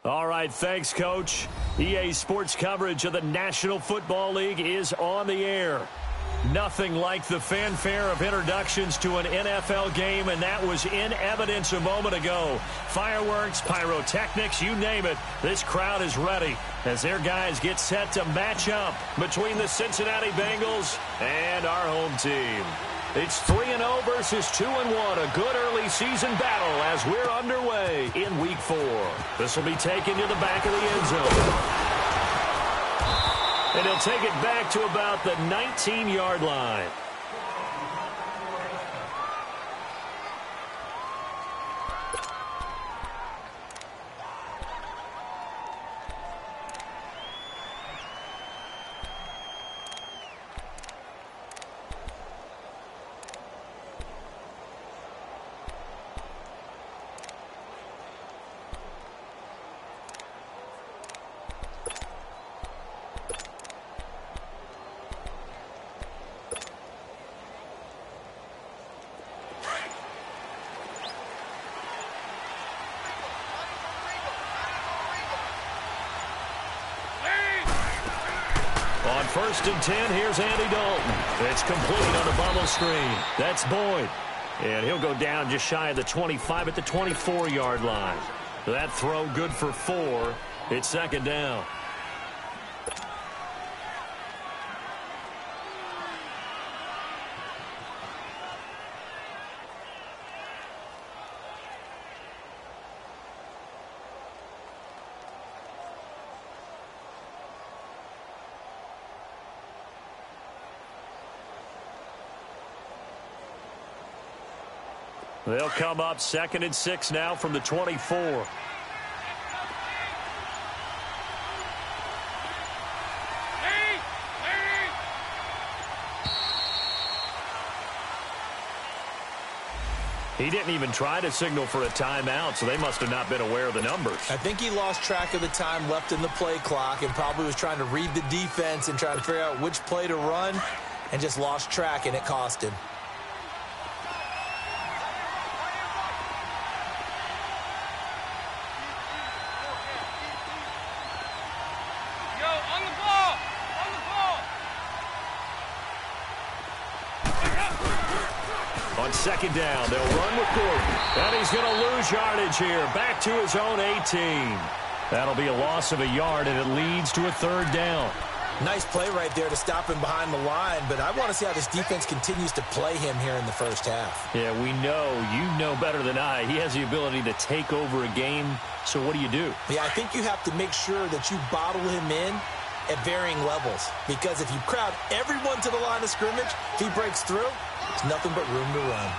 All right, thanks, Coach. EA Sports coverage of the National Football League is on the air. Nothing like the fanfare of introductions to an NFL game, and that was in evidence a moment ago. Fireworks, pyrotechnics, you name it. This crowd is ready as their guys get set to match up between the Cincinnati Bengals and our home team. It's 3-0 versus 2-1, a good early season battle as we're underway in Week 4. This will be taken to the back of the end zone. And he'll take it back to about the 19-yard line. On 1st and 10, here's Andy Dalton. It's complete on the bubble screen. That's Boyd. And he'll go down just shy of the 25 at the 24-yard line. That throw good for 4. It's 2nd down. They'll come up 2nd and 6 now from the 24. He didn't even try to signal for a timeout, so they must have not been aware of the numbers. I think he lost track of the time left in the play clock and probably was trying to read the defense and trying to figure out which play to run and just lost track, and it cost him. On 2nd down, they'll run with Gordon. And he's going to lose yardage here. Back to his own 18. That'll be a loss of a yard, and it leads to a 3rd down. Nice play right there to stop him behind the line, but I want to see how this defense continues to play him here in the first half. Yeah, we know. You know better than I. He has the ability to take over a game, so what do you do? Yeah, I think you have to make sure that you bottle him in at varying levels, because if you crowd everyone to the line of scrimmage, if he breaks through, there's nothing but room to run.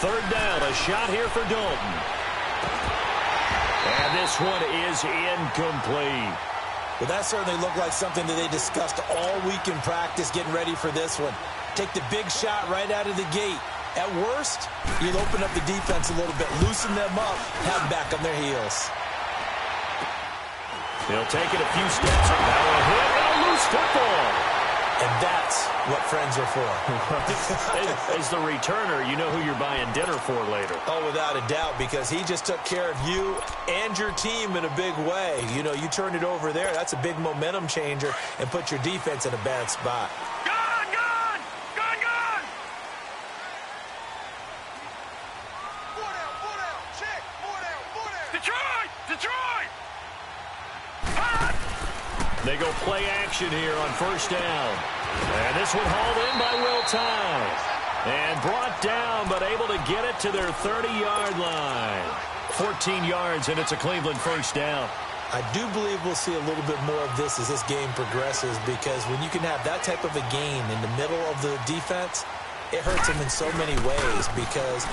3rd down, a shot here for Dalton. And this one is incomplete. Well, that certainly looked like something that they discussed all week in practice getting ready for this one. Take the big shot right out of the gate. At worst, you'll open up the defense a little bit, loosen them up, have them back on their heels. He'll take it a few steps, and now a hit and a loose football. And that's what friends are for. As the returner, you know who you're buying dinner for later. Oh, without a doubt, because he just took care of you and your team in a big way. You know, you turned it over there. That's a big momentum changer and put your defense in a bad spot. Gone, gone! Gone, gone! 4 down, check, 4 down. Detroit! Detroit! Hot! They go play action here on 1st down. And this one hauled in by Will Tye. And brought down, but able to get it to their 30-yard line. 14 yards, and it's a Cleveland 1st down. I do believe we'll see a little bit more of this as this game progresses, because when you can have that type of a gain in the middle of the defense, it hurts them in so many ways, because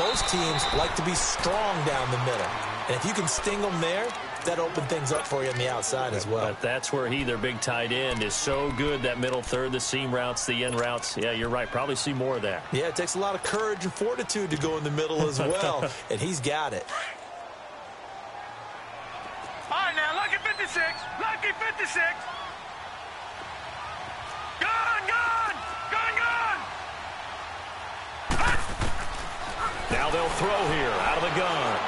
most teams like to be strong down the middle. And if you can sting them there, that open things up for you on the outside as well. But that's where their big tight end, is so good, that middle third, the seam routes, the in routes. Yeah, you're right. Probably see more of that. Yeah, it takes a lot of courage and fortitude to go in the middle as well, and he's got it. All right, now, lucky 56. Lucky 56. Gone, gone! Gone, gone! Now they'll throw here out of the gun.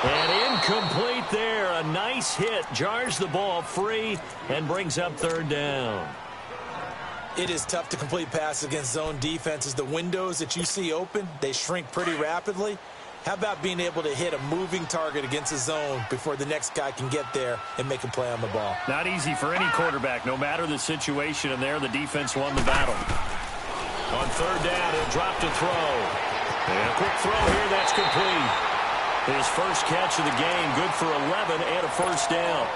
And incomplete there. A nice hit. Jars the ball free and brings up third down. It is tough to complete passes against zone defenses. The windows that you see open, they shrink pretty rapidly. How about being able to hit a moving target against a zone before the next guy can get there and make a play on the ball? Not easy for any quarterback, no matter the situation. And there, the defense won the battle. On third down, he'll drop to throw. And a quick throw here, that's complete. His first catch of the game, good for 11 and a first down.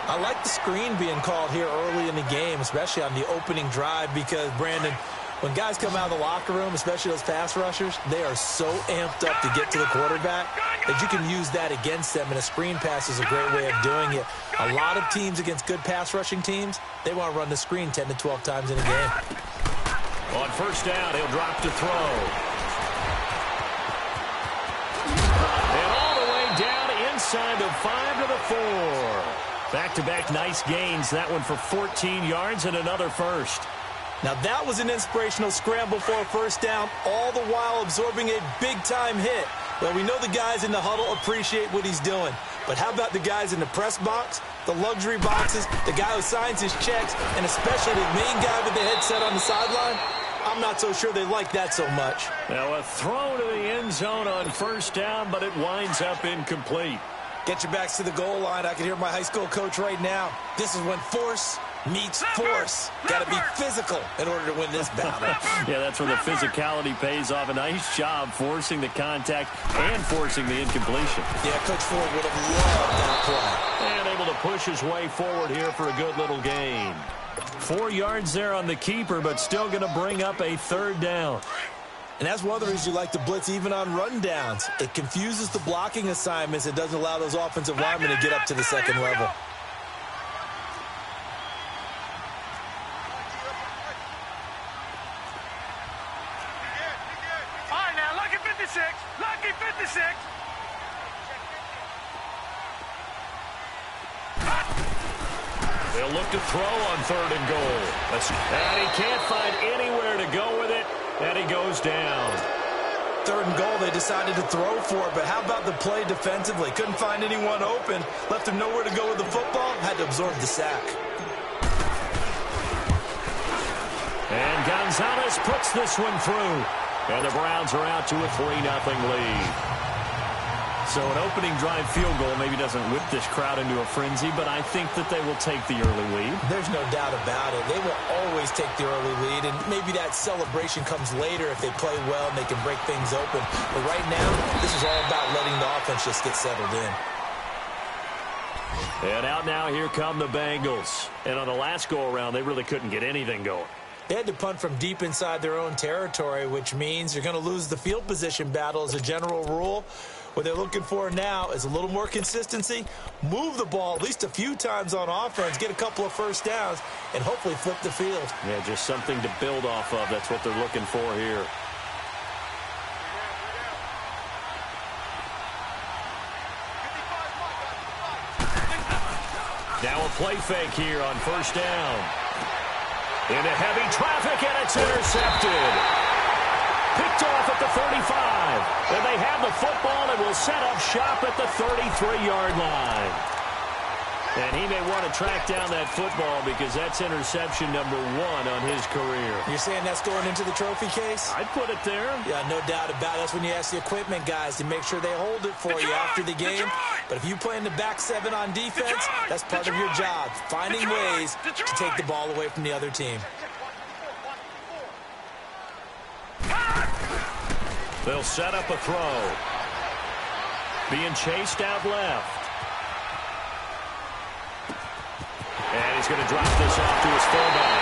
I like the screen being called here early in the game, especially on the opening drive, because, Brandon, when guys come out of the locker room, especially those pass rushers, they are so amped up to get to the quarterback that you can use that against them, and a screen pass is a great way of doing it. A lot of teams against good pass rushing teams, they want to run the screen 10 to 12 times in a game. On first down, he'll drop to throw. And all the way down inside the 5 to the 4. Back-to-back nice gains. That one for 14 yards and another first. Now that was an inspirational scramble for a first down, all the while absorbing a big-time hit. Well, we know the guys in the huddle appreciate what he's doing. But how about the guys in the press box, the luxury boxes, the guy who signs his checks, and especially the main guy with the headset on the sideline? I'm not so sure they like that so much. Now a throw to the end zone on first down, but it winds up incomplete. Get your backs to the goal line. I can hear my high school coach right now. This is when force meets force. Got to be physical in order to win this battle. Yeah, that's where the physicality pays off. A nice job forcing the contact and forcing the incompletion. Yeah, Coach Ford would have loved that play. And able to push his way forward here for a good little gain. 4 yards there on the keeper, but still going to bring up a third down. And that's one of the reasons you like to blitz even on rundowns. It confuses the blocking assignments. It doesn't allow those offensive linemen to get up to the second level. All right, now, lucky 56. Lucky 56. They'll look to throw on third and goal. And he can't find anywhere to go with it. And he goes down. Third and goal, they decided to throw for it, but how about the play defensively? Couldn't find anyone open, left him nowhere to go with the football, had to absorb the sack. And Gonzalez puts this one through. And the Browns are out to a 3-0 lead. So an opening drive field goal maybe doesn't whip this crowd into a frenzy, but I think that they will take the early lead. There's no doubt about it. They will always take the early lead, and maybe that celebration comes later if they play well and they can break things open. But right now, this is all about letting the offense just get settled in. And out now, here come the Bengals. And on the last go-around, they really couldn't get anything going. They had to punt from deep inside their own territory, which means you're going to lose the field position battle as a general rule. What they're looking for now is a little more consistency, move the ball at least a few times on offense, get a couple of first downs, and hopefully flip the field. Yeah, just something to build off of. That's what they're looking for here. Now a play fake here on first down. Into heavy traffic, and it's intercepted. Picked off at the 35. And they have the football and will set up shop at the 33-yard line. And he may want to track down that football because that's interception number 1 on his career. You're saying that's going into the trophy case? I'd put it there. Yeah, no doubt about it. That's when you ask the equipment guys to make sure they hold it for you after the game. But if you play in the back 7 on defense, that's part of your job, finding ways to take the ball away from the other team. They'll set up a throw. Being chased out left. And he's going to drop this off to his fullback.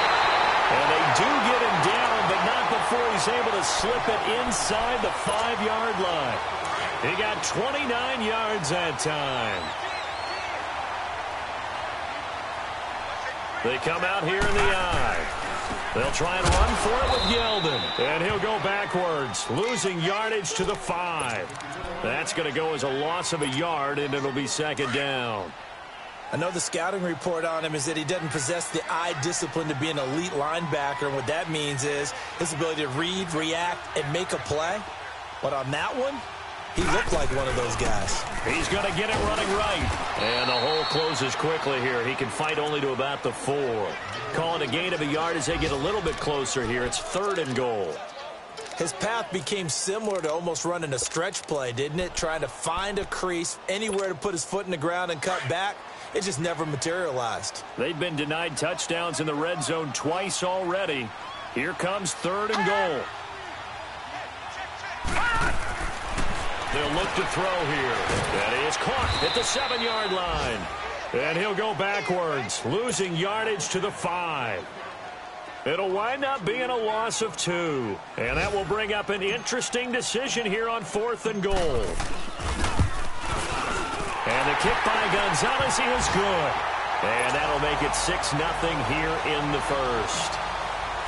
And they do get him down, but not before he's able to slip it inside the 5-yard line. He got 29 yards that time. They come out here in the eye. They'll try and run for it with Yeldon. And he'll go backwards, losing yardage to the 5. That's going to go as a loss of a yard, and it'll be second down. I know the scouting report on him is that he doesn't possess the eye discipline to be an elite linebacker. And what that means is his ability to read, react, and make a play. But on that one, He looked like one of those guys. He's going to get it running right. And the hole closes quickly here. He can fight only to about the 4. Calling a gain of a yard as they get a little bit closer here. It's 3rd and goal. His path became similar to almost running a stretch play, didn't it? Trying to find a crease, anywhere to put his foot in the ground and cut back. It just never materialized. They've been denied touchdowns in the red zone twice already. Here comes 3rd and goal. They'll look to throw here. That is caught at the 7-yard line. And he'll go backwards, losing yardage to the 5. It'll wind up being a loss of 2. And that will bring up an interesting decision here on 4th and goal. And the kick by Gonzalez, he was good. And that'll make it 6-0 here in the first.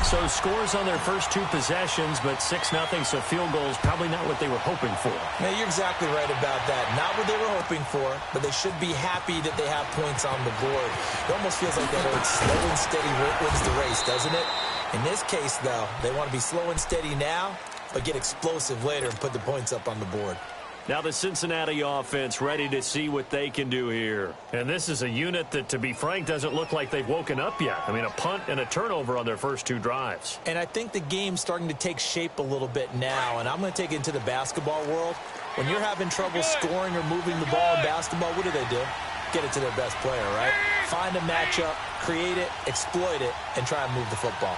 So scores on their first 2 possessions, but 6-0, so field goal is probably not what they were hoping for. Now, you're exactly right about that. Not what they were hoping for, but they should be happy that they have points on the board. It almost feels like that old slow and steady wins the race, doesn't it? In this case, though, they want to be slow and steady now, but get explosive later and put the points up on the board. Now the Cincinnati offense ready to see what they can do here. And this is a unit that, to be frank, doesn't look like they've woken up yet. I mean, a punt and a turnover on their first 2 drives. And I think the game's starting to take shape a little bit now, and I'm going to take it into the basketball world. When you're having trouble scoring or moving the ball in basketball, what do? Get it to their best player, right? Find a matchup, create it, exploit it, and try and move the football.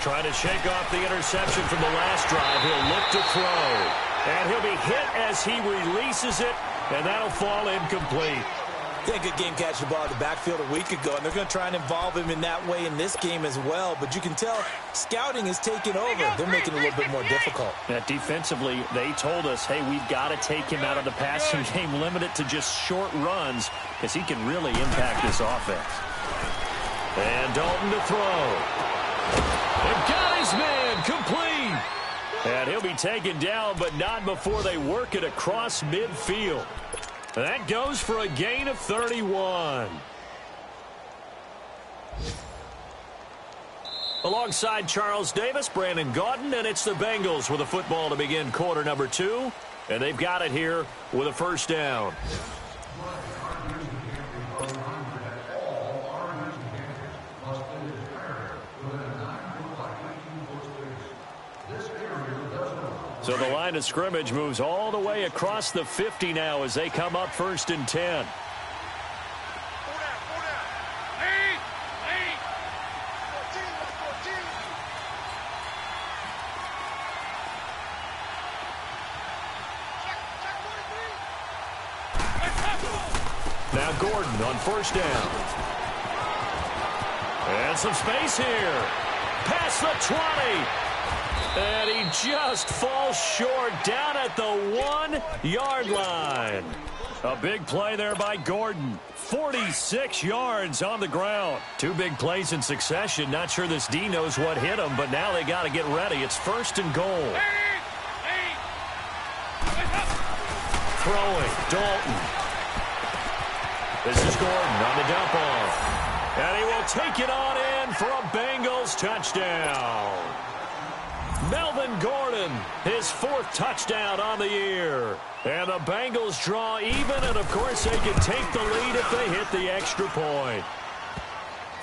Trying to shake off the interception from the last drive. He'll look to throw. And he'll be hit as he releases it, and that'll fall incomplete. He had a good game catching the ball in the backfield a week ago, and they're going to try and involve him in that way in this game as well. But you can tell scouting is taking over. They're making it a little bit more difficult. Now, defensively, they told us, hey, we've got to take him out of the passing game, limit it to just short runs, because he can really impact this offense. And Dalton to throw. And got his man complete. And he'll be taken down, but not before they work it across midfield. That goes for a gain of 31. Alongside Charles Davis, Brandon Gaudin, and it's the Bengals with a football to begin quarter number 2. And they've got it here with a first down. So the line of scrimmage moves all the way across the 50 now as they come up 1st and 10. Now Gordon on 1st down. And some space here. Past the 20. And he just falls short down at the 1-yard line. A big play there by Gordon. 46 yards on the ground. 2 big plays in succession. Not sure this D knows what hit him, but now they got to get ready. It's 1st and goal. Throwing, Dalton. This is Gordon on the dump off. And he will take it on in for a Bengals touchdown. Melvin Gordon, his 4th touchdown on the year. And the Bengals draw even, and of course they can take the lead if they hit the extra point.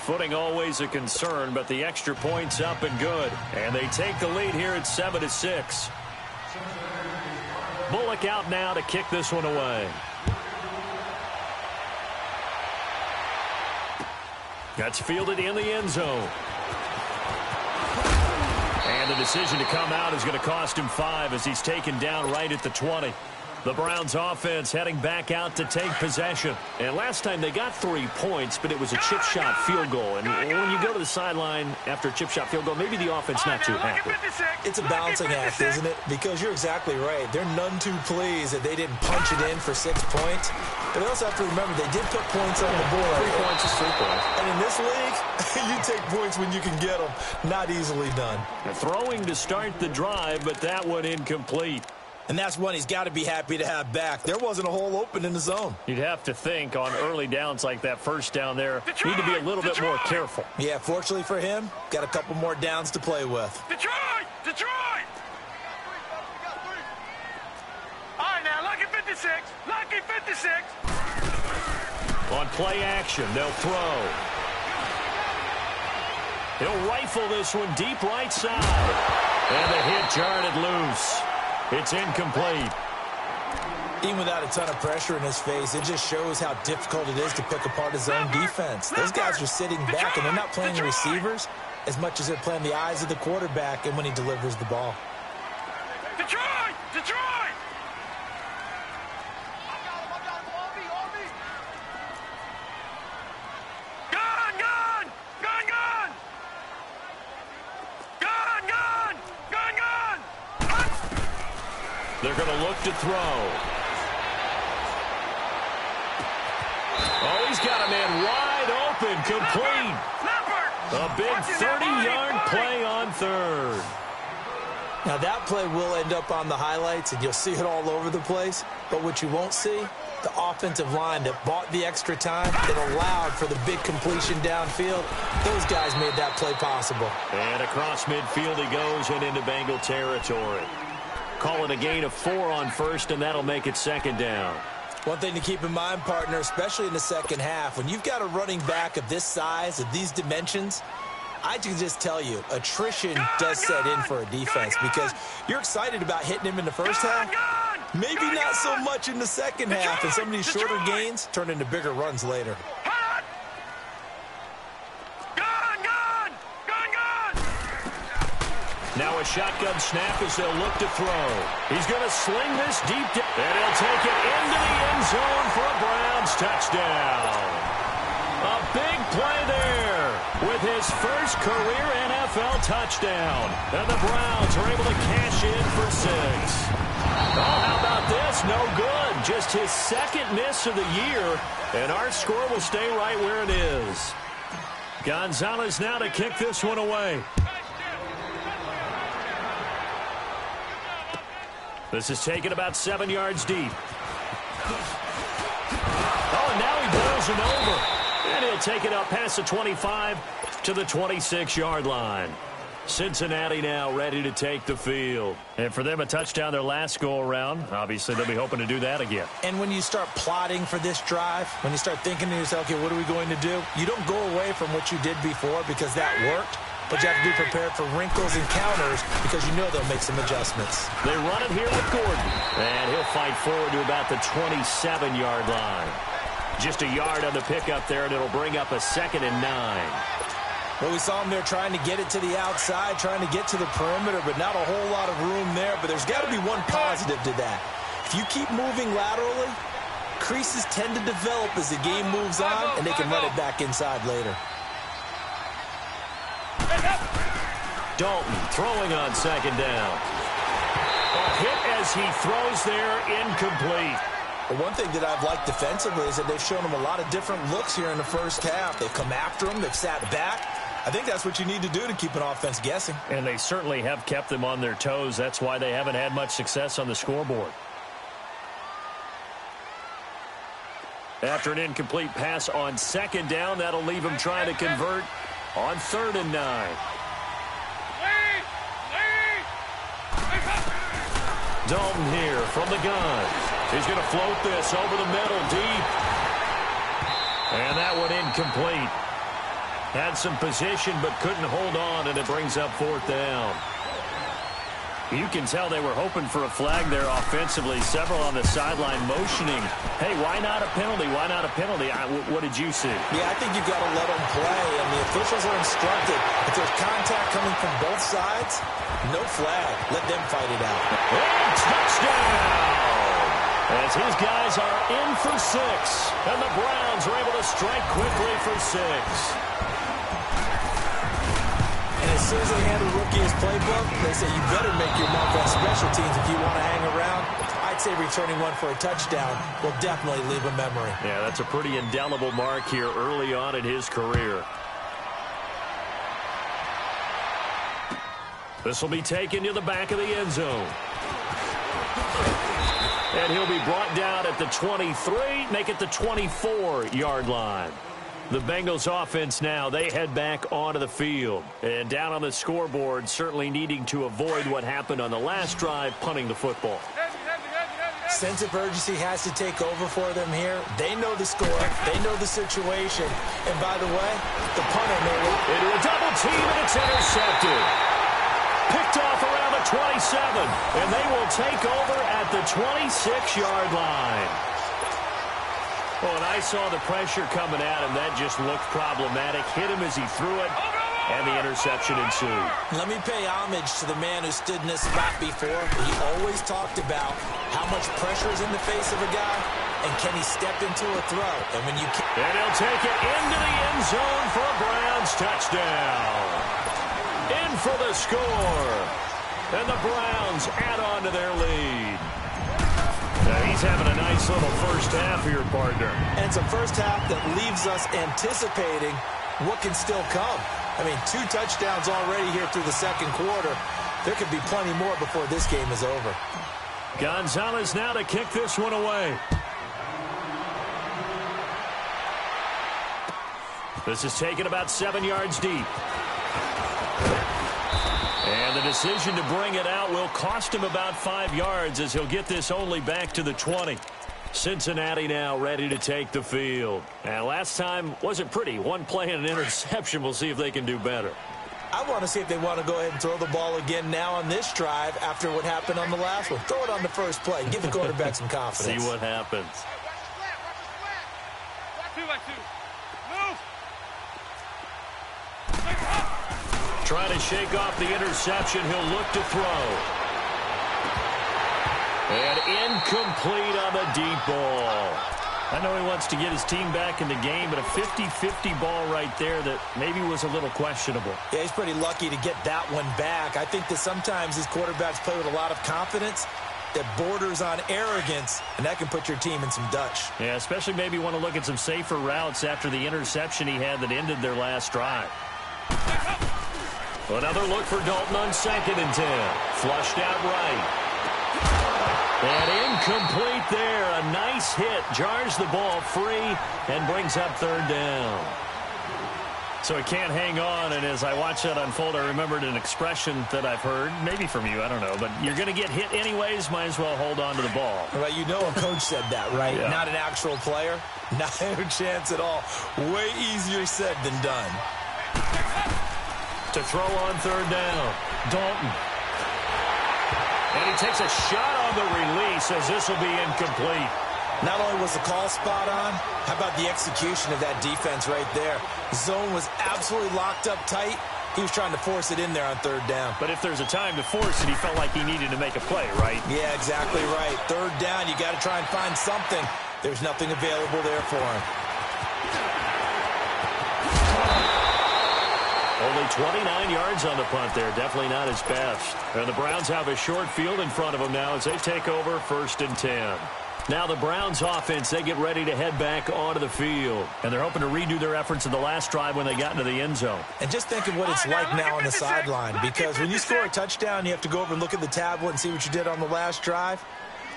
Footing always a concern, but the extra point's up and good. And they take the lead here at 7-6. Bullock out now to kick this one away. That's fielded in the end zone. And the decision to come out is going to cost him 5 as he's taken down right at the 20. The Browns offense heading back out to take possession. And last time they got 3 points, but it was a chip shot field goal. And when you go to the sideline after a chip shot field goal, maybe the offense not too happy. It's a balancing act, isn't it? Because you're exactly right. They're none too pleased that they didn't punch it in for 6 points. But they also have to remember they did put points on the board. 3 points is 3 points. And in this league, you take points when you can get them. Not easily done. Throwing to start the drive, but that one incomplete. And that's one he's got to be happy to have back. There wasn't a hole open in the zone. You'd have to think on early downs like that first down there, need to be a little bit more careful. Yeah, fortunately for him, got a couple more downs to play with. Detroit! 56. Lucky 56. On play action, they'll throw. He'll rifle this one deep right side. And the hit jarred it loose. It's incomplete. Even without a ton of pressure in his face, it just shows how difficult it is to pick apart his own defense. Those guys are sitting back, and they're not playing the receivers as much as they're playing the eyes of the quarterback and when he delivers the ball. Detroit! Detroit! Gun! Gun! Gun! Gun! Gun! Gun! Gun! Gun! They're going to look to throw. Oh, he's got a man wide open, complete. A big 30-yard play on third. Now, that play will end up on the highlights, and you'll see it all over the place. But what you won't see, the offensive line that bought the extra time, that allowed for the big completion downfield, those guys made that play possible. And across midfield he goes and into Bengal territory. Call it a gain of 4 on first, and that'll make it second down. One thing to keep in mind, partner, especially in the second half, when you've got a running back of this size, of these dimensions, I can just tell you, attrition does set in for a defense because you're excited about hitting him in the first half. Maybe not so much in the second half, and some of these shorter gains turn into bigger runs later. Now a shotgun snap as they'll look to throw. He's going to sling this deep down, and he'll take it into the end zone for a Browns touchdown. A big play there with his first career NFL touchdown. And the Browns are able to cash in for 6. Oh, how about this? No good. Just his second miss of the year, and our score will stay right where it is. Gonzalez now to kick this one away. This is taken about 7 yards deep. Oh, and now he blows it over. And he'll take it up past the 25 to the 26-yard line. Cincinnati now ready to take the field. And for them, a touchdown their last go-around. Obviously, they'll be hoping to do that again. And when you start plotting for this drive, when you start thinking to yourself, okay, what are we going to do? You don't go away from what you did before because that worked. But you have to be prepared for wrinkles and counters because you know they'll make some adjustments. They run it here with Gordon. And he'll fight forward to about the 27-yard line. Just a yard on the pickup there, and it'll bring up a 2nd and 9. Well, we saw him there trying to get it to the outside, trying to get to the perimeter, but not a whole lot of room there. But there's got to be one positive to that. If you keep moving laterally, creases tend to develop as the game moves on, and they can run it back inside later. Dalton throwing on 2nd down. A hit as he throws there, incomplete. Well, one thing that I've liked defensively is that they've shown him a lot of different looks here in the first half. They've come after him. They've sat back. I think that's what you need to do to keep an offense guessing. And they certainly have kept them on their toes. That's why they haven't had much success on the scoreboard. After an incomplete pass on 2nd down, that'll leave him trying to convert on 3rd and 9. Dalton here from the gun. He's going to float this over the middle deep. And that one incomplete. Had some position but couldn't hold on, and it brings up 4th down. You can tell they were hoping for a flag there offensively. Several on the sideline motioning. Hey, why not a penalty? Why not a penalty? What did you see? Yeah, I think you've got to let them play, and the officials are instructed. If there's contact coming from both sides, no flag. Let them fight it out. And touchdown! As his guys are in for 6, and the Browns are able to strike quickly for 6. And as soon as they hand a rookie his playbook, they say you better make your mark on special teams if you want to hang around. I'd say returning one for a touchdown will definitely leave a memory. Yeah, that's a pretty indelible mark here early on in his career. This will be taken to the back of the end zone. And he'll be brought down at the 23, make it the 24-yard line. The Bengals offense now, they head back onto the field. And down on the scoreboard, certainly needing to avoid what happened on the last drive, punting the football. Sense of urgency has to take over for them here. They know the score. They know the situation. And by the way, the punter made it into a double team, and it's intercepted. Picked off around the 27, and they will take over at the 26-yard line. Well, and I saw the pressure coming at him. That just looked problematic. Hit him as he threw it, and the interception ensued. Let me pay homage to the man who stood in this spot before. He always talked about how much pressure is in the face of a guy, and can he step into a throw. And when you and he'll take it into the end zone for a Browns touchdown. In for the score. And the Browns add on to their lead. Now he's having a nice little first half here, partner. And it's a first half that leaves us anticipating what can still come. I mean, 2 touchdowns already here through the second quarter. There could be plenty more before this game is over. Gonzalez now to kick this one away. This is taken about 7 yards deep. And the decision to bring it out will cost him about 5 yards as he'll get this only back to the 20. Cincinnati now ready to take the field. And last time wasn't pretty. One play and an interception. We'll see if they can do better. I want to see if they want to go ahead and throw the ball again now on this drive after what happened on the last one. Throw it on the first play. Give the quarterback some confidence. See what happens. Trying to shake off the interception. He'll look to throw. And incomplete on the deep ball. I know he wants to get his team back in the game, but a 50-50 ball right there that maybe was a little questionable. Yeah, he's pretty lucky to get that one back. I think that sometimes these quarterbacks play with a lot of confidence that borders on arrogance, and that can put your team in some Dutch. Yeah, especially maybe want to look at some safer routes after the interception he had that ended their last drive. Another look for Dalton on 2nd and 10. Flushed out right. And incomplete there. A nice hit. Jars the ball free and brings up 3rd down. So he can't hang on, and as I watch that unfold, I remembered an expression that I've heard, maybe from you, I don't know, but you're going to get hit anyways, might as well hold on to the ball. Well, you know a coach said that, right? Yeah. Not an actual player. Not a chance at all. Way easier said than done. To throw on 3rd down. Dalton. And he takes a shot on the release as this will be incomplete. Not only was the call spot on, how about the execution of that defense right there? Zone was absolutely locked up tight. He was trying to force it in there on 3rd down. But if there's a time to force it, he felt like he needed to make a play, right? Yeah, exactly right. 3rd down, you got to try and find something. There's nothing available there for him. Only 29 yards on the punt there. Definitely not his best. And the Browns have a short field in front of them now as they take over 1st and 10. Now the Browns offense, they get ready to head back onto the field. And they're hoping to redo their efforts in the last drive when they got into the end zone. And just think of what it's like now on the sideline. Because when you score a touchdown, you have to go over and look at the tablet and see what you did on the last drive.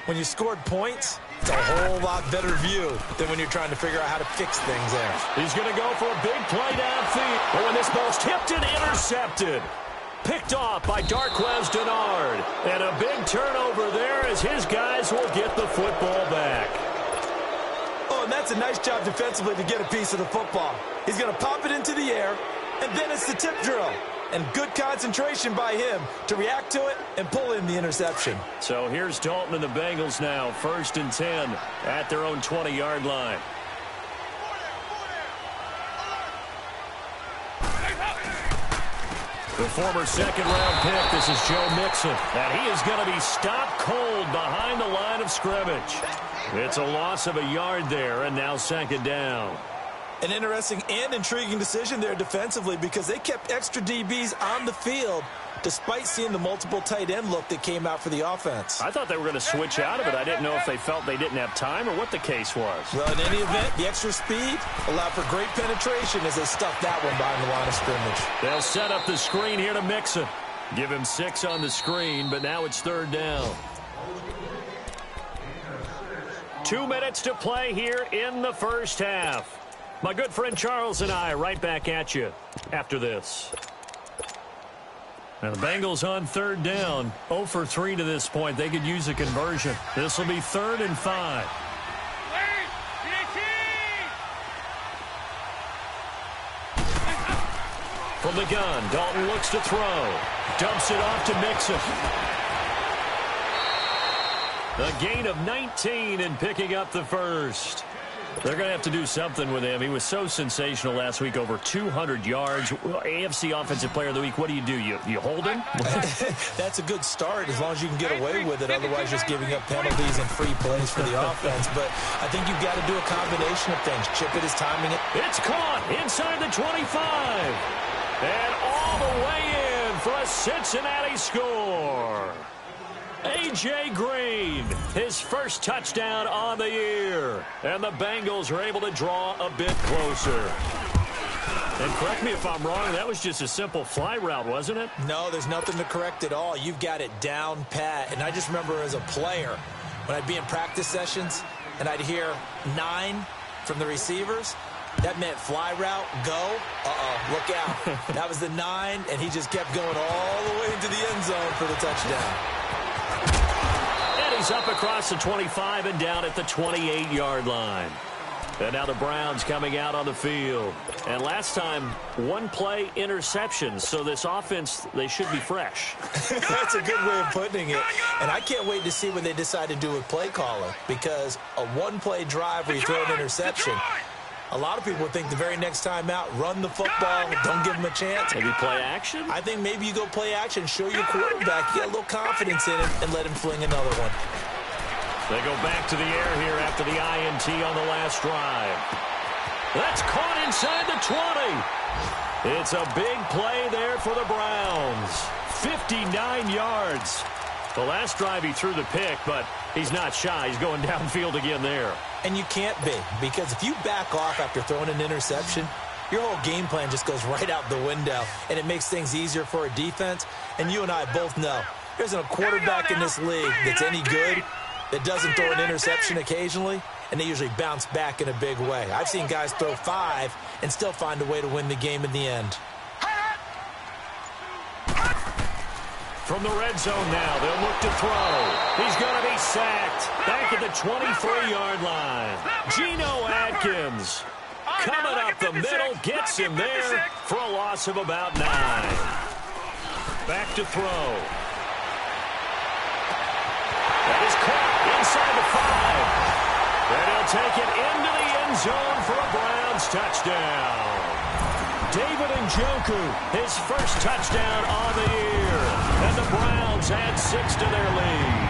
When you scored points, it's a whole lot better view than when you're trying to figure out how to fix things there. He's going to go for a big play downfield. But when this ball's tipped and intercepted. Picked off by Darquez Denard. And a big turnover there as his guys will get the football back. Oh, and that's a nice job defensively to get a piece of the football. He's going to pop it into the air, and then it's the tip drill. And good concentration by him to react to it and pull in the interception. So here's Dalton and the Bengals now, 1st and 10 at their own 20-yard line. The former 2nd-round pick, this is Joe Mixon. And he is going to be stopped cold behind the line of scrimmage. It's a loss of a yard there, and now 2nd down. An interesting and intriguing decision there defensively because they kept extra DBs on the field despite seeing the multiple tight end look that came out for the offense. I thought they were going to switch out of it. I didn't know if they felt they didn't have time or what the case was. Well, in any event, the extra speed allowed for great penetration as they stuffed that one behind the line of scrimmage. They'll set up the screen here to Mixon. Give him 6 on the screen, but now it's 3rd down. 2 minutes to play here in the first half. My good friend Charles and I right back at you after this. Now the Bengals on third down, 0 for 3 to this point. They could use a conversion. This will be 3rd and 5. From the gun, Dalton looks to throw. Dumps it off to Mixon. A gain of 19 and picking up the first. They're going to have to do something with him. He was so sensational last week, over 200 yards. AFC Offensive Player of the Week, what do? You hold him? That's a good start as long as you can get away with it. Otherwise, just giving up penalties and free plays for the offense. But I think you've got to do a combination of things. Chip it is timing it. It's caught inside the 25. And all the way in for a Cincinnati score. A.J. Green, his first touchdown on the year. And the Bengals are able to draw a bit closer. And correct me if I'm wrong, that was just a simple fly route, wasn't it? No, there's nothing to correct at all. You've got it down pat. And I just remember as a player, when I'd be in practice sessions and I'd hear 9 from the receivers, that meant fly route, go, look out. That was the 9, and he just kept going all the way into the end zone for the touchdown. And he's up across the 25 and down at the 28-yard line. And now the Browns coming out on the field. And last time, 1 play interception. So this offense, they should be fresh. That's a good way of putting it. And I can't wait to see what they decide to do with play calling. Because a 1-play drive where you throw an interception, a lot of people think the very next time out, run the football, don't give them a chance. Maybe play action? I think maybe you go play action, show your quarterback, you get a little confidence in him, and let him fling another one. They go back to the air here after the INT on the last drive. That's caught inside the 20. It's a big play there for the Browns. 59 yards. The last drive he threw the pick, but he's not shy. He's going downfield again there. And you can't be, because if you back off after throwing an interception, your whole game plan just goes right out the window, and it makes things easier for a defense. And you and I both know there's a quarterback in this league that's any good that doesn't throw an interception occasionally, and they usually bounce back in a big way. I've seen guys throw 5 and still find a way to win the game in the end. From the red zone now, they'll look to throw. He's going to be sacked back at the 23-yard line. Geno Atkins coming up the middle, gets him there for a loss of about 9. Back to throw. That is caught inside the 5. And he'll take it into the end zone for a Browns touchdown. David Njoku, his first touchdown on the year. And the Browns add 6 to their lead.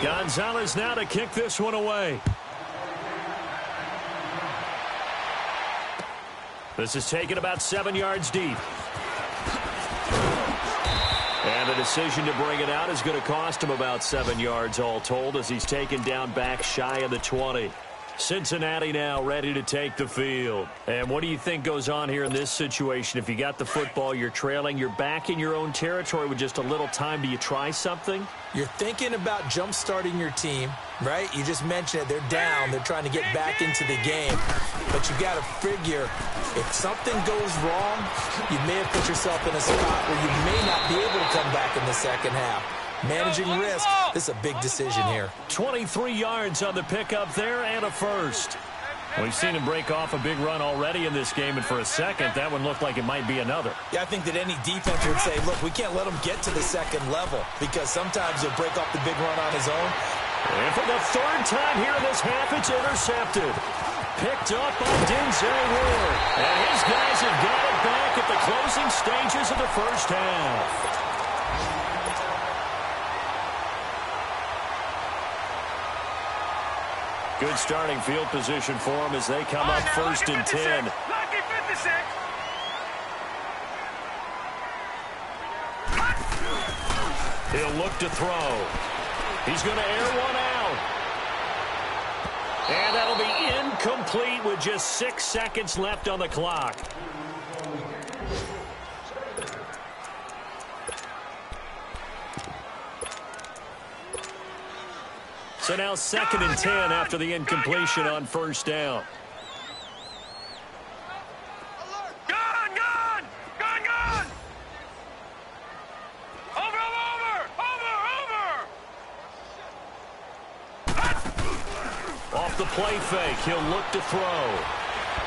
Gonzalez now to kick this one away. This is taken about 7 yards deep. And the decision to bring it out is going to cost him about 7 yards all told as he's taken down back shy of the 20. Cincinnati now ready to take the field. And what do you think goes on here in this situation? If you got the football, you're trailing, you're back in your own territory with just a little time. Do you try something? You're thinking about jump-starting your team, right? You just mentioned it. They're down. They're trying to get back into the game. But you got to figure, if something goes wrong, you may have put yourself in a spot where you may not be able to come back in the second half. Managing risk, this is a big decision here. 23 yards on the pickup there and a first. We've seen him break off a big run already in this game, and for a second, that one looked like it might be another. Yeah, I think that any defense would say, look, we can't let him get to the second level because sometimes he'll break off the big run on his own. And for the 3rd time here in this half, it's intercepted. Picked up by Denzel Ward. And his guys have got it back at the closing stages of the first half. Good starting field position for them as they come up 1st and 10. Lucky 56. He'll look to throw. He's going to air one out. And that'll be incomplete with just 6 seconds left on the clock. So now 2nd and 10 after the incompletion on first down. Off the play fake, he'll look to throw.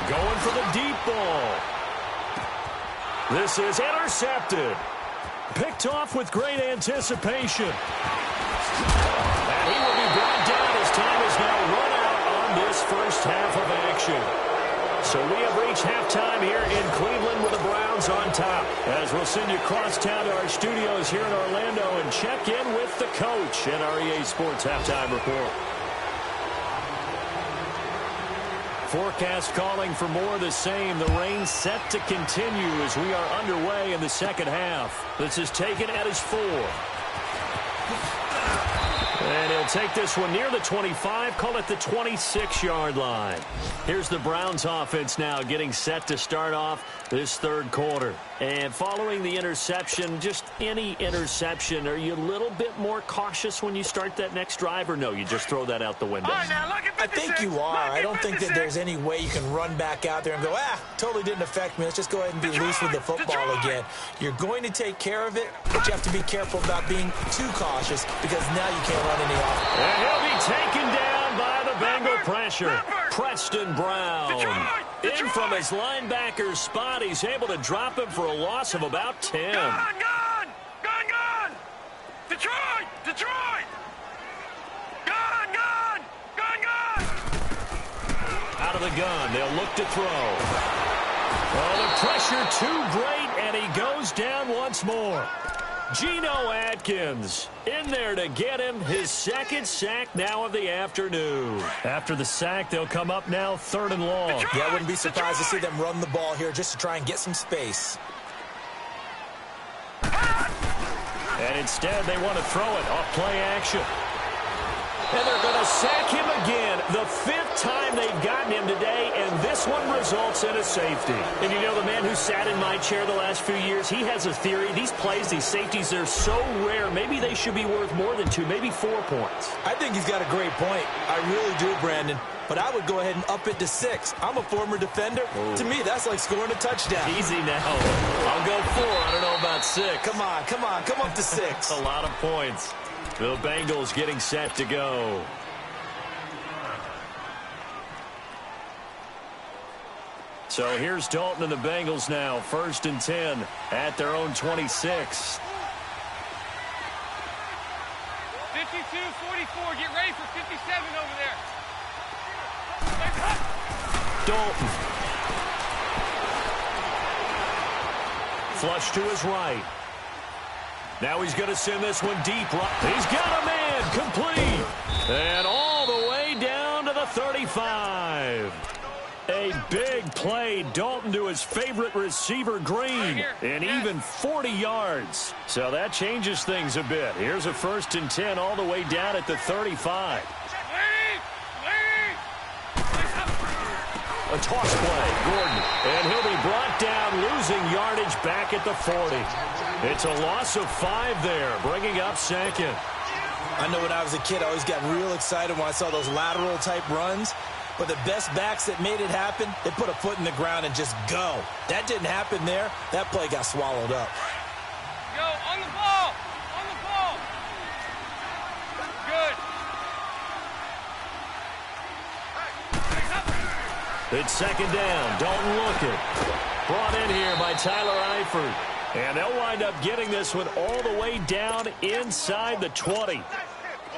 Going for the deep ball. This is intercepted. Picked off with great anticipation. And he will be brought down as time is now run out on this first half of action. So we have reached halftime here in Cleveland with the Browns on top. As we'll send you across town to our studios here in Orlando and check in with the coach in our EA Sports Halftime Report. Forecast calling for more of the same. The rain set to continue as we are underway in the second half. This is taken at his 4. And he'll take this one near the 25, call it the 26-yard line. Here's the Browns offense now getting set to start off this third quarter. And following the interception, just any interception, are you a little bit more cautious when you start that next drive, or no, you just throw that out the window? I think you are. I don't think that there's any way you can run back out there and go, totally didn't affect me. Let's just go ahead and be loose with the football again. You're going to take care of it, but you have to be careful about being too cautious because now you can't run any off. And he'll be taken down by the Bengal pressure. Preston Brown. In from his linebacker spot, he's able to drop him for a loss of about 10. Gone! Detroit! Gone! Out of the gun, they'll look to throw. Oh, the pressure too great, and he goes down once more. Geno Atkins in there to get him his second sack now of the afternoon. After the sack, they'll come up now 3rd and long. Yeah, I wouldn't be surprised to see them run the ball here just to try and get some space. And instead, they want to throw it off play action. And they're going to sack him again. The 5th time they've gotten him today, and this one results in a safety. And you know, the man who sat in my chair the last few years, he has a theory. These plays, these safeties, they're so rare. Maybe they should be worth more than 2, maybe 4 points. I think he's got a great point. I really do, Brandon. But I would go ahead and up it to 6. I'm a former defender. Ooh. To me, that's like scoring a touchdown. Easy now. I'll go 4. I don't know about 6. Come on. Come up to 6. A lot of points. The Bengals getting set to go. So here's Dalton and the Bengals now. 1st and 10 at their own 26. 52-44. Get ready for 57 over there. Dalton. Flush to his right. Now he's going to send this one deep. He's got a man complete. And all the way down to the 35. A big play. Dalton to his favorite receiver, Green. And even 40 yards. So that changes things a bit. Here's a 1st and 10 all the way down at the 35. A toss play, Gordon. And he'll be brought down, losing yardage back at the 40. It's a loss of 5 there, bringing up 2nd. I know when I was a kid, I always got real excited when I saw those lateral-type runs. But the best backs that made it happen, they put a foot in the ground and just go. That didn't happen there. That play got swallowed up. Go, on the ball! On the ball! Good. It's 2nd down. Dalton looking. Brought in here by Tyler Eifert. And they'll wind up getting this one all the way down inside the 20.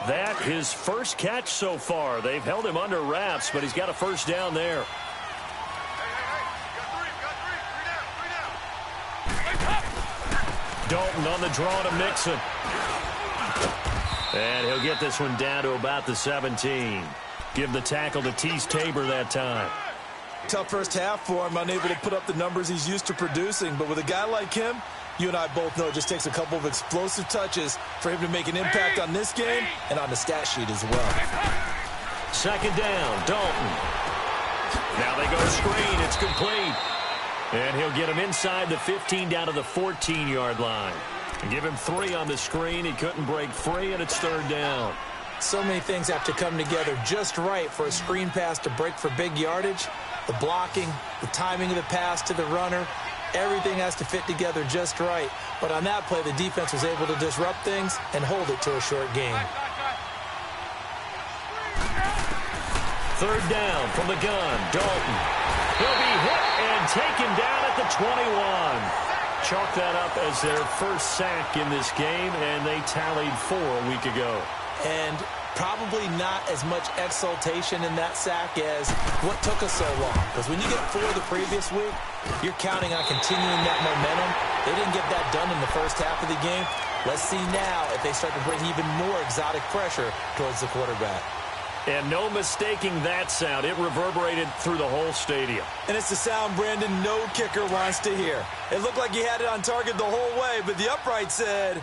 That his first catch so far. They've held him under wraps, but he's got a 1st down there. Dalton on the draw to Mixon. And he'll get this one down to about the 17. Give the tackle to Tease Tabor that time. Tough first half for him, unable to put up the numbers he's used to producing. But with a guy like him, you and I both know it just takes a couple of explosive touches for him to make an impact on this game and on the stat sheet as well. 2nd down, Dalton. Now they go screen. It's complete. And he'll get him inside the 15 down to the 14-yard line. Give him 3 on the screen. He couldn't break free, and it's 3rd down. So many things have to come together just right for a screen pass to break for big yardage. The blocking, the timing of the pass to the runner, everything has to fit together just right. But on that play, the defense was able to disrupt things and hold it to a short game. Third down from the gun, Dalton. He'll be hit and taken down at the 21. Chalk that up as their first sack in this game, and they tallied 4 a week ago. And probably not as much exultation in that sack as what took us so long. Because when you get 4 the previous week, you're counting on continuing that momentum. They didn't get that done in the first half of the game. Let's see now if they start to bring even more exotic pressure towards the quarterback. And no mistaking that sound. It reverberated through the whole stadium. And it's the sound, Brandon, no kicker wants to hear. It looked like he had it on target the whole way, but the upright said,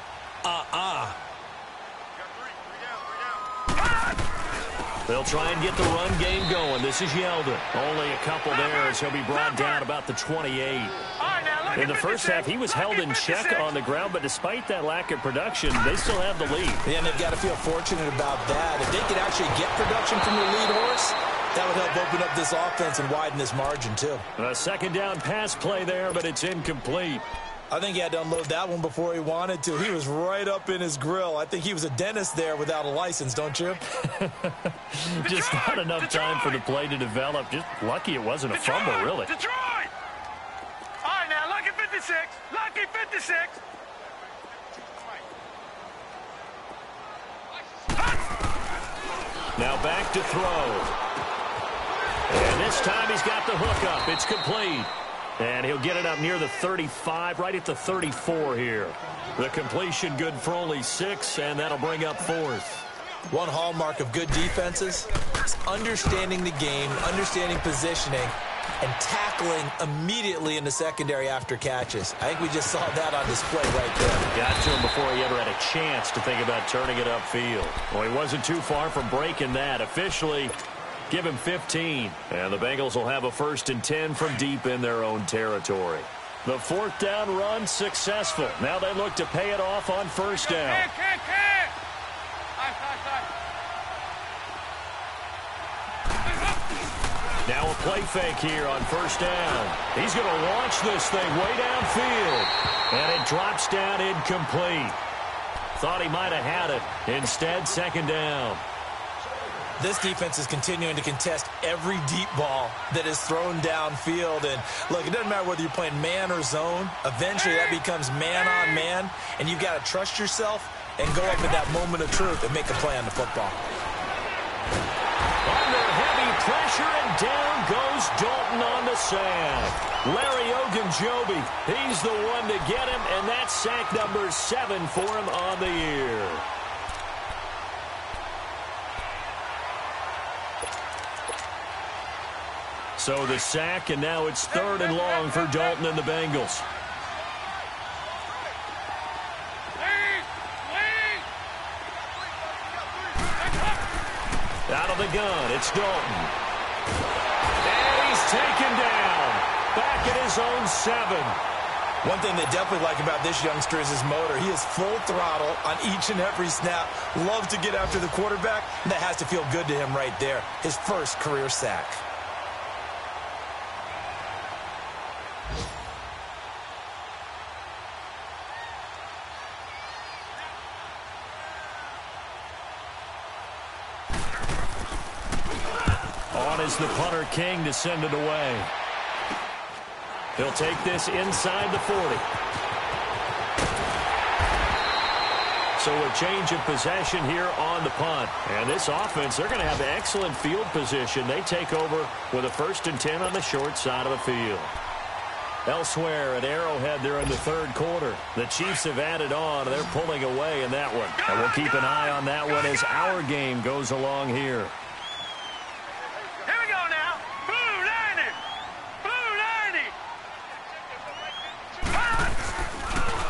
They'll try and get the run game going. This is Yeldon. Only a couple there as he'll be brought down about the 28. In the first half, he was held in check on the ground, but despite that lack of production, they still have the lead. Yeah, and they've got to feel fortunate about that. If they could actually get production from their lead horse, that would help open up this offense and widen this margin, too. A second down pass play there, but it's incomplete. I think he had to unload that one before he wanted to. He was right up in his grill. I think he was a dentist there without a license, don't you? Just not enough time for the play to develop. Just lucky it wasn't a fumble, really. Detroit! All right, now, lucky 56. Lucky 56. Now back to throw. And this time he's got the hook up. It's complete. And he'll get it up near the 35, right at the 34 here. The completion good for only 6, and that'll bring up 4th. One hallmark of good defenses is understanding the game, understanding positioning, and tackling immediately in the secondary after catches. I think we just saw that on display right there. Got to him before he ever had a chance to think about turning it upfield. Well, he wasn't too far from breaking that. Officially, give him 15. And the Bengals will have a 1st and 10 from deep in their own territory. The 4th down run successful. Now they look to pay it off on 1st down. Now a play fake here on 1st down. He's going to launch this thing way downfield. And it drops down incomplete. Thought he might have had it. Instead, 2nd down. This defense is continuing to contest every deep ball that is thrown downfield. And, look, it doesn't matter whether you're playing man or zone. Eventually, that becomes man-on-man, and you've got to trust yourself and go up at that moment of truth and make a play on the football. Under heavy pressure, and down goes Dalton on the sack. Larry Ogunjobi, he's the one to get him, and that's sack number 7 for him on the year. So the sack, and now it's 3rd and long for Dalton and the Bengals. Out of the gun, it's Dalton. And he's taken down. Back at his own 7. One thing they definitely like about this youngster is his motor. He is full throttle on each and every snap. Loves to get after the quarterback. That has to feel good to him right there. His first career sack. Is the punter King to send it away. He'll take this inside the 40. So a change of possession here on the punt. And this offense, they're going to have excellent field position. They take over with a 1st and 10 on the short side of the field. Elsewhere at Arrowhead, they're in the 3rd quarter. The Chiefs have added on. They're pulling away in that one. And we'll keep an eye on that one as our game goes along here.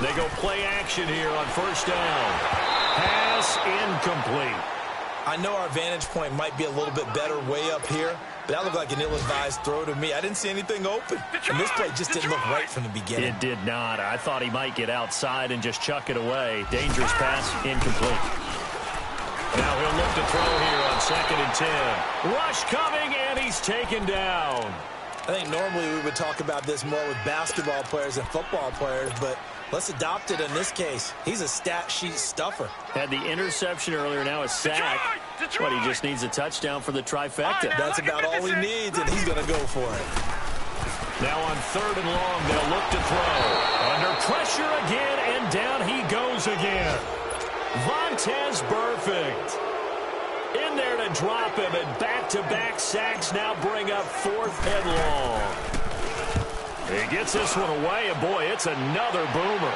They go play action here on 1st down. Pass incomplete. I know our vantage point might be a little bit better way up here, but that looked like an ill-advised throw to me. I didn't see anything open. And this play just didn't look right from the beginning. It did not. I thought he might get outside and just chuck it away. Dangerous pass, incomplete. Now he'll look to throw here on 2nd and 10. Rush coming, and he's taken down. I think normally we would talk about this more with basketball players and football players, but let's adopt it in this case. He's a stat sheet stuffer. Had the interception earlier, now a sack. But he just needs a touchdown for the trifecta. That's about all he needs, and he's going to go for it. Now on 3rd and long, they'll look to throw. Under pressure again, and down he goes again. Vontaze Burfict in there to drop him, and back-to-back sacks now bring up 4th and long. He gets this one away, and boy, it's another boomer.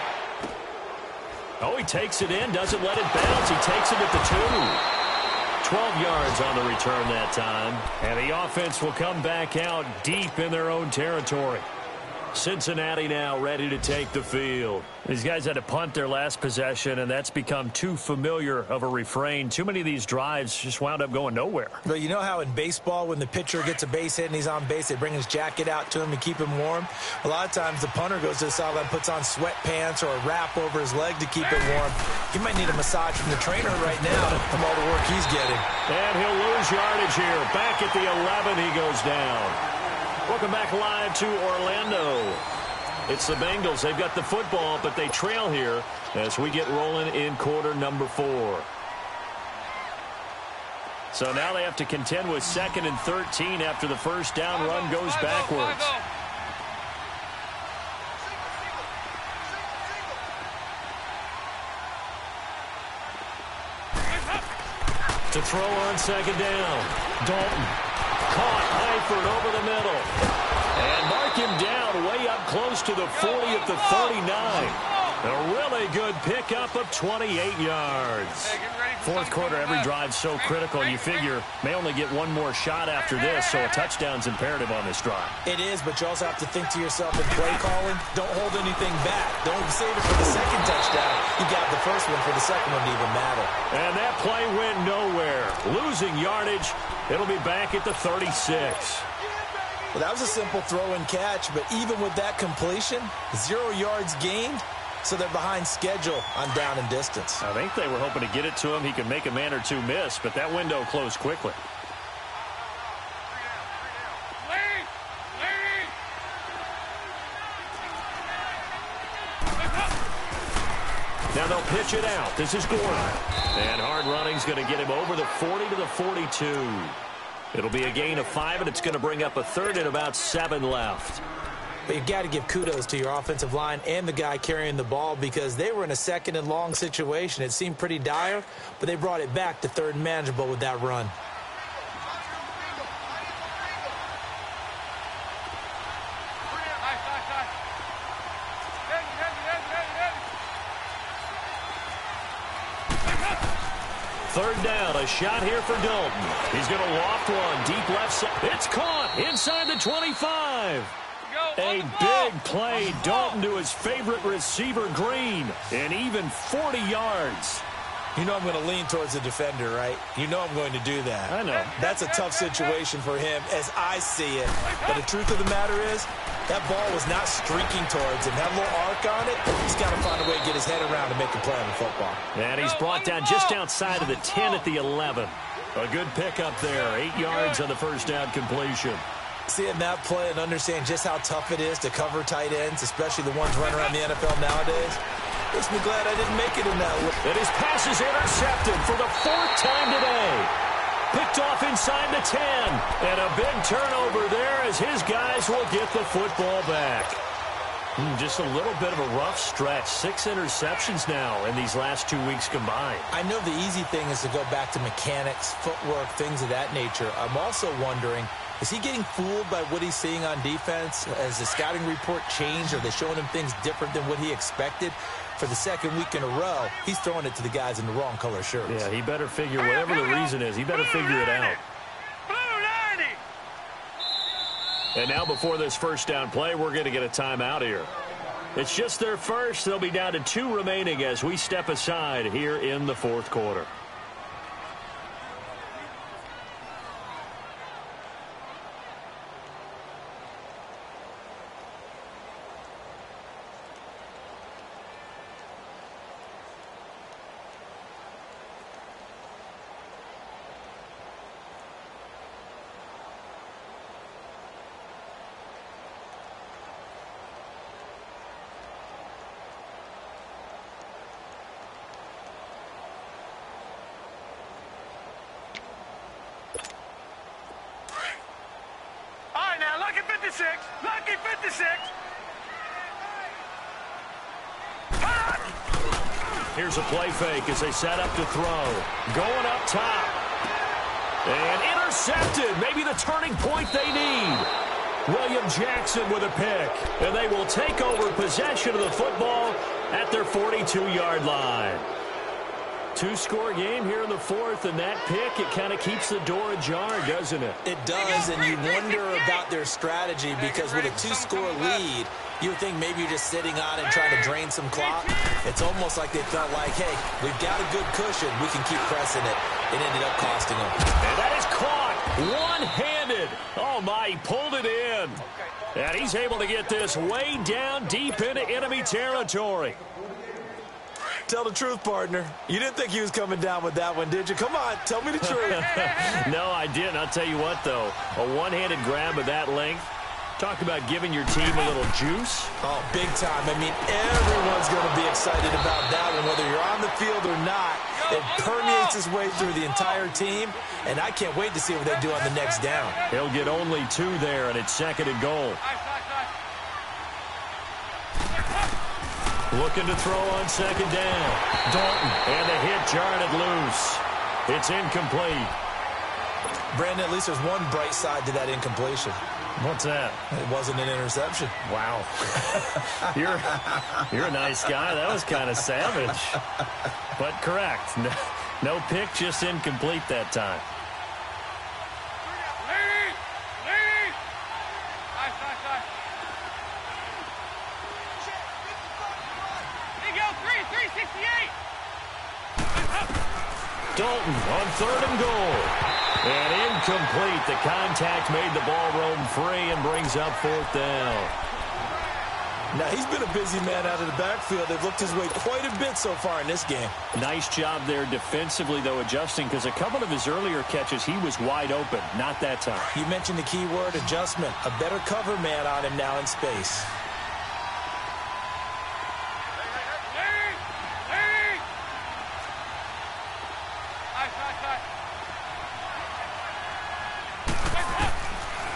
Oh, he takes it in, doesn't let it bounce. He takes it at the 2. 12 yards on the return that time. And the offense will come back out deep in their own territory. Cincinnati now ready to take the field. These guys had to punt their last possession, and that's become too familiar of a refrain. Too many of these drives just wound up going nowhere. But you know how in baseball, when the pitcher gets a base hit and he's on base, they bring his jacket out to him to keep him warm? A lot of times the punter goes to the sideline, puts on sweatpants or a wrap over his leg to keep it warm. He might need a massage from the trainer right now from all the work he's getting. And he'll lose yardage here. Back at the 11, he goes down. Welcome back live to Orlando. It's the Bengals. They've got the football, but they trail here as we get rolling in quarter number 4. So now they have to contend with 2nd and 13 after the first down run goes backwards. To throw on 2nd down. Dalton. Caught Eifert over the middle. And mark him down way up close to the 40 at the 39. A really good pickup of 28 yards. Fourth quarter, every drive's so critical. You figure may only get one more shot after this, so a touchdown's imperative on this drive. It is, but you also have to think to yourself in play calling, don't hold anything back. Don't save it for the second touchdown. You got the first one for the second one to even matter. And that play went nowhere. Losing yardage. It'll be back at the 36. Well, that was a simple throw and catch, but even with that completion, 0 yards gained, so they're behind schedule on down and distance. I think they were hoping to get it to him. He could make a man or two miss, but that window closed quickly. Now they'll pitch it out. This is Gordon. And hard running's going to get him over the 40 to the 42. It'll be a gain of 5, and it's going to bring up a 3rd and about 7 left. But you've got to give kudos to your offensive line and the guy carrying the ball because they were in a 2nd and long situation. It seemed pretty dire, but they brought it back to 3rd and manageable with that run. Third down, a shot here for Dalton. He's going to loft one deep left side. It's caught inside the 25. A big play. Dalton to his favorite receiver, Green, and even 40 yards. You know I'm going to lean towards the defender, right? You know I'm going to do that. I know. That's a tough situation for him as I see it. But the truth of the matter is, that ball was not streaking towards him. Had a little arc on it. He's got to find a way to get his head around to make a play on the football. And he's brought down just outside of the 10 at the 11. A good pickup there. 8 yards on the first down completion. Seeing that play and understand just how tough it is to cover tight ends, especially the ones running around the NFL nowadays, makes me glad I didn't make it in that way. And his pass is intercepted for the 4th time today. Picked off inside the 10. And a big turnover there as his guys will get the football back. Just a little bit of a rough stretch. 6 interceptions now in these last 2 weeks combined. I know the easy thing is to go back to mechanics, footwork, things of that nature. I'm also wondering, is he getting fooled by what he's seeing on defense? Has the scouting report changed? Are they showing him things different than what he expected? For the 2nd week in a row, he's throwing it to the guys in the wrong color shirts. Yeah, he better figure, whatever the reason is, he better figure it out. And now before this first down play, we're going to get a timeout here. It's just their first. They'll be down to 2 remaining as we step aside here in the 4th quarter. Here's a play fake as they set up to throw. Going up top. And intercepted. Maybe the turning point they need. William Jackson with a pick. And they will take over possession of the football at their 42-yard line. Two-score game here in the fourth, and that pick, it kind of keeps the door ajar, doesn't it? It does, and you wonder about their strategy because with a two-score lead, you would think maybe you're just sitting on it and trying to drain some clock. It's almost like they felt like, hey, we've got a good cushion. We can keep pressing it. It ended up costing them. And that is caught one-handed. Oh, my, he pulled it in. And he's able to get this way down deep into enemy territory. Tell the truth, partner. You didn't think he was coming down with that one, did you? Come on, tell me the truth. No, I didn't. I'll tell you what, though. A one-handed grab of that length. Talk about giving your team a little juice. Oh, big time. I mean, everyone's going to be excited about that one, whether you're on the field or not. It permeates its way through the entire team, and I can't wait to see what they do on the next down. He'll get only 2 there, and it's 2nd and goal. Looking to throw on 2nd down. Dalton, and the hit jarred it loose. It's incomplete. Brandon, at least there's one bright side to that incompletion. What's that? It wasn't an interception. Wow. You're a nice guy. That was kind of savage. But correct. No pick, just incomplete that time. Dalton on 3rd and goal. And incomplete. The contact made the ball roam free and brings up 4th down. Now, he's been a busy man out of the backfield. They've looked his way quite a bit so far in this game. Nice job there defensively, though, adjusting, because a couple of his earlier catches, he was wide open. Not that time. You mentioned the key word, adjustment. A better cover man on him now in space.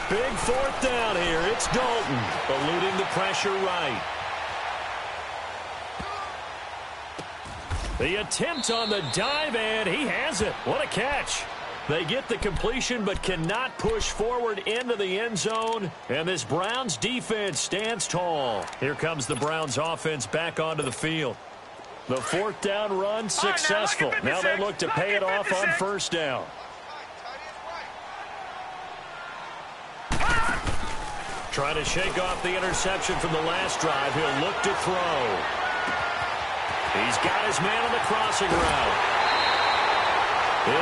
Big 4th down here. It's Dalton eluding the pressure right. The attempt on the dive, and he has it. What a catch. They get the completion but cannot push forward into the end zone, and this Browns defense stands tall. Here comes the Browns offense back onto the field. The 4th down run successful. Now they look to pay it off on 1st down. Trying to shake off the interception from the last drive. He'll look to throw. He's got his man on the crossing route.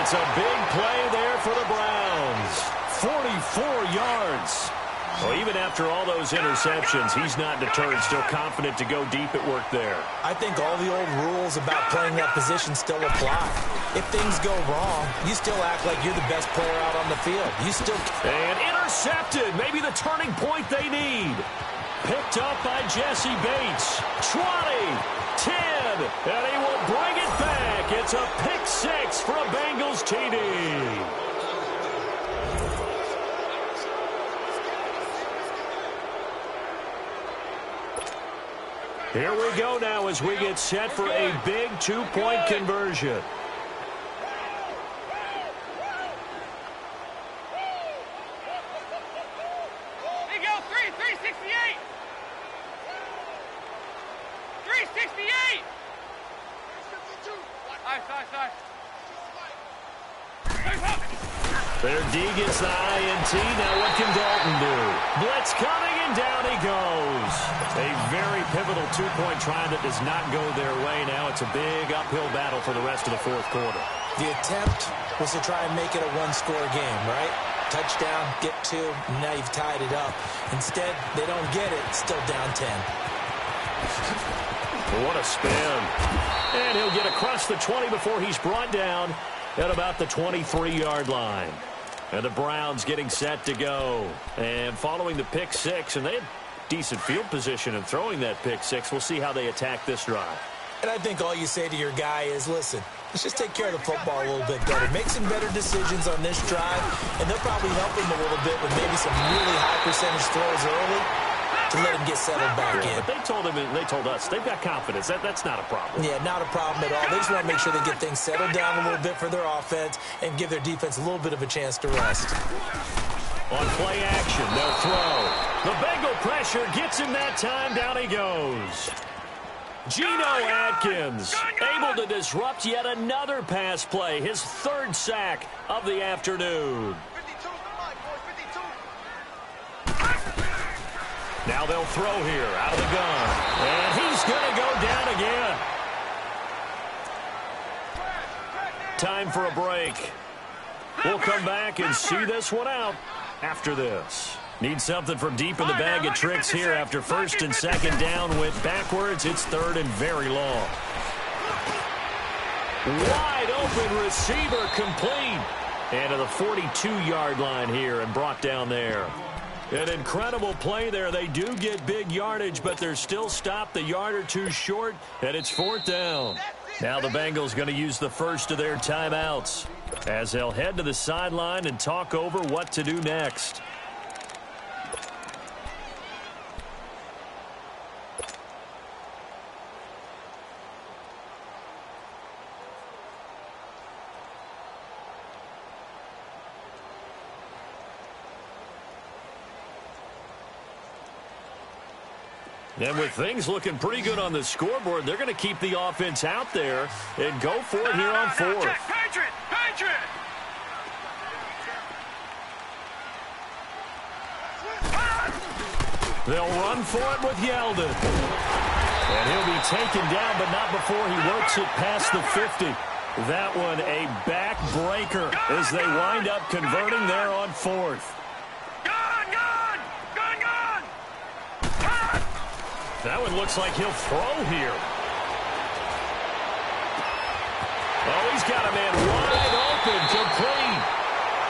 It's a big play there for the Browns. 44 yards. Well, even after all those interceptions, he's not deterred, still confident to go deep at work there. I think all the old rules about playing that position still apply. If things go wrong, you still act like you're the best player out on the field. You still... And intercepted. Maybe the turning point they need. Picked up by Jesse Bates. 20, 10, and he will bring it back. It's a pick 6 for a Bengals TD. Here we go now as we get set for a big 2-point conversion. They go 368. 368. Sorry. Their D gets the INT. Now what can Dalton do? Blitz coming, and down he goes. A very pivotal 2-point try that does not go their way. Now it's a big uphill battle for the rest of the 4th quarter. The attempt was to try and make it a 1-score game, right? Touchdown, get 2, now you've tied it up. Instead, they don't get it, still down 10. What a spin. And he'll get across the 20 before he's brought down at about the 23-yard line. And the Browns getting set to go. And following the pick 6, and they had decent field position in throwing that pick 6. We'll see how they attack this drive. And I think all you say to your guy is, listen, let's just take care of the football a little bit better. Make some better decisions on this drive, and they'll probably help him a little bit with maybe some really high percentage throws early. to let him get settled back in. But they told him, and they told us, they've got confidence. That's not a problem. Yeah, not a problem at all. They just want to make sure they get things settled down a little bit for their offense and give their defense a little bit of a chance to rest. On play action, they'll throw. The Bengal pressure gets him that time. Down he goes. Geno Atkins able to disrupt yet another pass play. His third sack of the afternoon. Now they'll throw here out of the gun. And he's going to go down again. Time for a break. We'll come back and see this one out after this. Need something from deep in the bag of tricks here after first and second down went backwards. It's third and very long. Wide open receiver complete. And to the 42-yard line here and brought down there. An incredible play there. They do get big yardage, but they're still stopped a yard or two short, and it's fourth down. Now the Bengals going to use the first of their timeouts as they'll head to the sideline and talk over what to do next. And with things looking pretty good on the scoreboard, they're going to keep the offense out there and go for it here on fourth. Patriot! Patriot! They'll run for it with Yeldon. And he'll be taken down, but not before he works it past the 50. That one a backbreaker as they wind up converting there on fourth. That one looks like he'll throw here. Oh, he's got a man wide open, complete.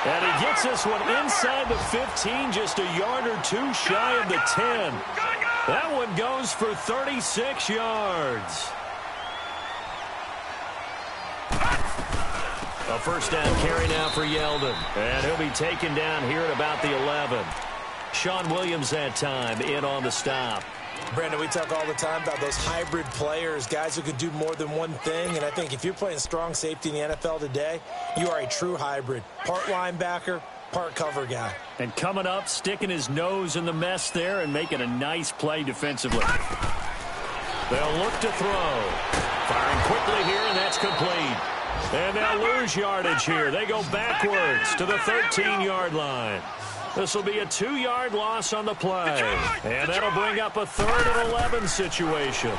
And he gets this one inside the 15, just a yard or two shy of the 10. That one goes for 36 yards. A first down carry now for Yeldon. And he'll be taken down here at about the 11. Sean Williams that time in on the stop. Brandon, we talk all the time about those hybrid players, guys who could do more than one thing. And I think if you're playing strong safety in the NFL today, you are a true hybrid. Part linebacker, part cover guy. And coming up, sticking his nose in the mess there and making a nice play defensively. They'll look to throw. Firing quickly here, and that's complete. And they'll lose yardage here. They go backwards to the 13-yard line. This will be a 2-yard loss on the play. And that'll bring up a 3rd and 11 situation.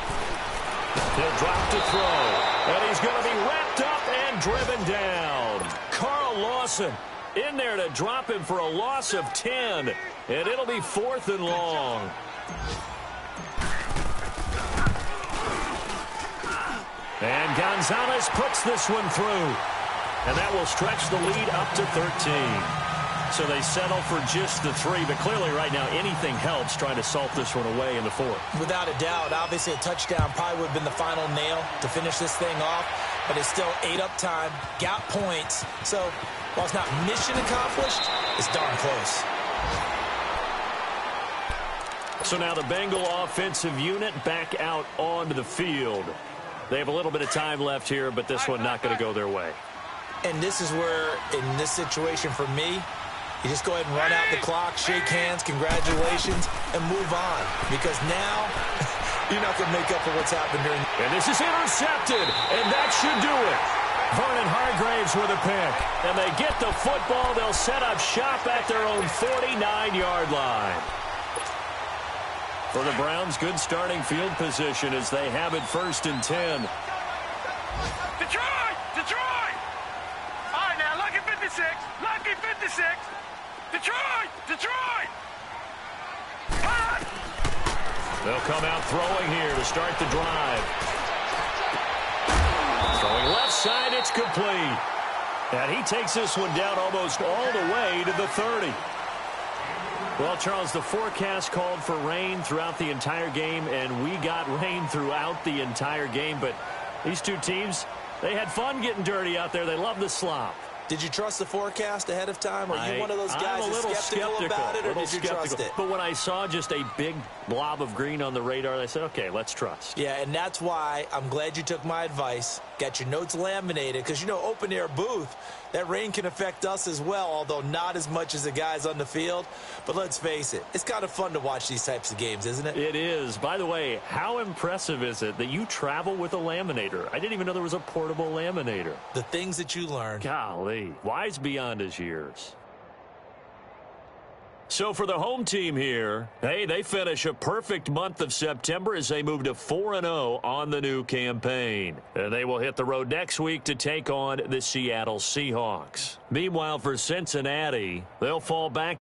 He'll drop to throw. And he's going to be wrapped up and driven down. Carl Lawson in there to drop him for a loss of 10. And it'll be 4th and long. And Gonzalez puts this one through. And that will stretch the lead up to 13. So they settle for just the 3, but clearly right now anything helps trying to salt this one away in the 4th. Without a doubt, obviously a touchdown probably would have been the final nail to finish this thing off, but it's still ate up time, got points. So while it's not mission accomplished, it's darn close. So now the Bengal offensive unit back out onto the field. They have a little bit of time left here, but this one not going to go their way. And this is where, in this situation for me, you just go ahead and run out the clock, shake hands, congratulations, and move on. Because now, you're not going to make up for what's happened during. And this is intercepted, and that should do it. Vernon Hargraves with a pick. And they get the football. They'll set up shop at their own 49-yard line. For the Browns, good starting field position as they have it 1st and 10. Detroit! Detroit! All right, now, lucky 56. Lucky 56. Detroit! Detroit! They'll come out throwing here to start the drive. Throwing left side, it's complete. And he takes this one down almost all the way to the 30. Well, Charles, the forecast called for rain throughout the entire game, and we got rain throughout the entire game. But these two teams, they had fun getting dirty out there. They love the slop. Did you trust the forecast ahead of time? Are you one of those guys I'm a little skeptical about it, or did you trust it? But when I saw just a big blob of green on the radar, I said, okay, let's trust. Yeah, and that's why I'm glad you took my advice. Got your notes laminated, because, you know, open-air booth, that rain can affect us as well, although not as much as the guys on the field. But let's face it, it's kind of fun to watch these types of games, isn't it? It is. By the way, how impressive is it that you travel with a laminator? I didn't even know there was a portable laminator. The things that you learn. Golly, wise beyond his years. So for the home team here, hey, they finish a perfect month of September as they move to 4-0 on the new campaign. And they will hit the road next week to take on the Seattle Seahawks. Meanwhile, for Cincinnati, they'll fall back